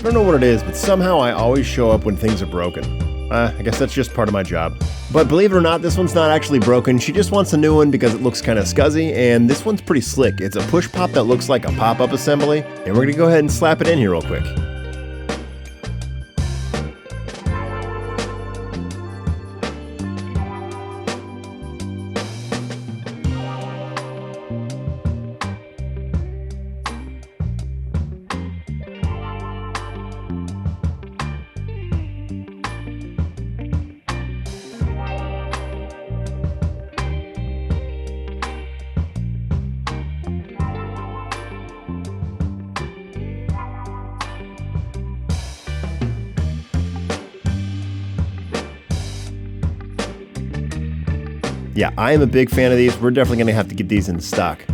I don't know what it is, but somehow I always show up when things are broken. I guess that's just part of my job. But believe it or not, this one's not actually broken. She just wants a new one because it looks kind of scuzzy, and this one's pretty slick. It's a push pop that looks like a pop-up assembly, and we're gonna go ahead and slap it in here real quick. Yeah, I am a big fan of these. We're definitely going to have to get these in stock.